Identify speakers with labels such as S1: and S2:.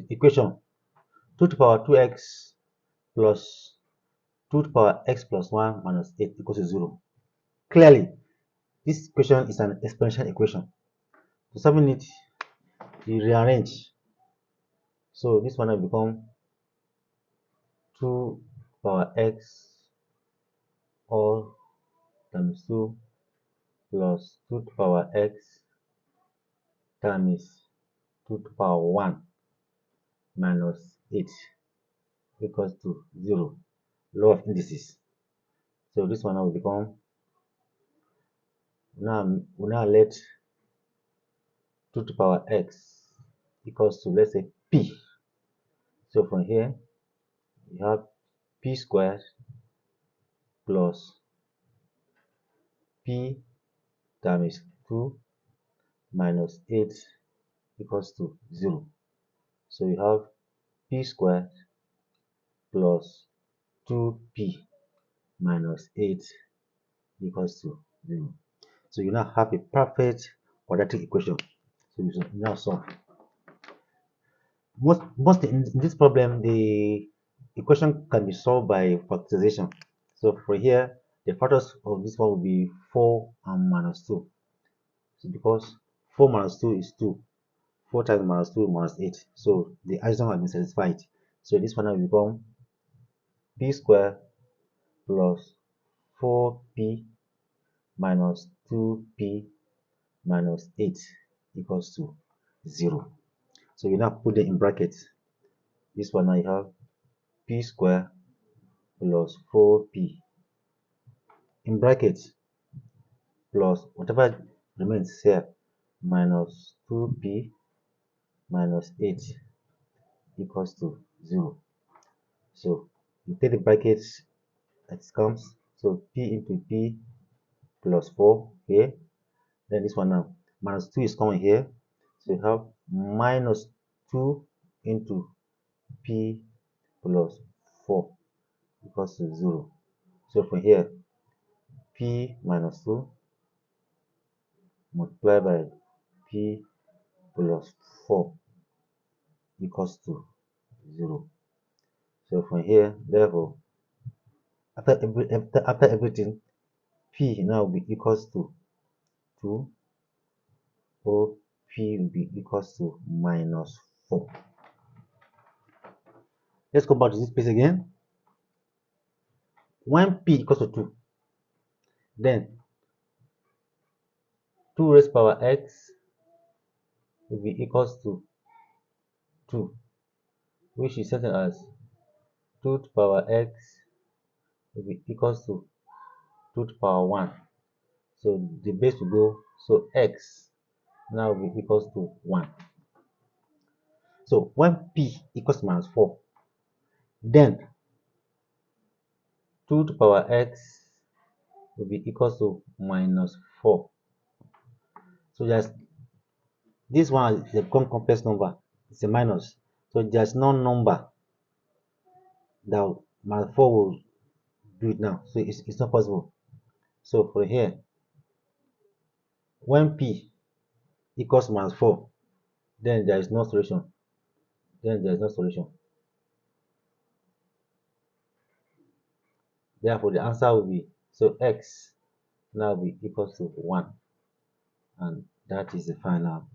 S1: equation 2 to the power 2x plus 2 to the power x plus 1 minus 8 equals to 0. Clearly, this equation is an exponential equation. To solve it, you rearrange. So this one will become 2 power x all times 2 plus 2 to the power x times 2 to the power 1 minus 8 equals to 0. Law of indices. So this one will become, we now let 2 to the power x equals to, let's say, p. So from here, you have p squared plus p times 2 minus 8 equals to 0. So you have p squared plus 2p minus 8 equals to 0. So you now have a perfect quadratic equation. So you now solve. Most in this problem, the equation can be solved by factorization. So for here, the factors of this one will be 4 and minus 2. So because 4 minus 2 is 2. 4 times minus 2 minus 8. So the addition has been satisfied. So this one will become p squared plus 4p minus 2p minus 8 equals to 0. So you now put it in brackets. This one now you have p squared plus 4p in brackets plus whatever remains here minus 2p minus 8 equals to 0. So you take the brackets as it comes. So p into p plus 4 here. Then this one now minus 2 is coming here. So you have minus 2 into p plus 4 equals to 0. So from here, p minus 2 multiplied by p plus 4 equals to 0. So from here, therefore, after everything, p now will be equals to 2, or p will be equals to minus 4. Let's go back to this page again. When p equals to 2, then 2 raised power x will be equals to 2, which is certain as 2 to the power x will be equals to 2 to the power 1. So the base will go, so x now will be equals to 1. So when p equals to minus 4, then 2 to the power x will be equals to minus 4. So just this one is a complex number. It's a minus. So there's no number that minus 4 will do it now. So it's not possible. So for here, when p equals minus 4, then there is no solution. Then there is no solution. Therefore, the answer will be, so x now will be equals to 1. And that is the final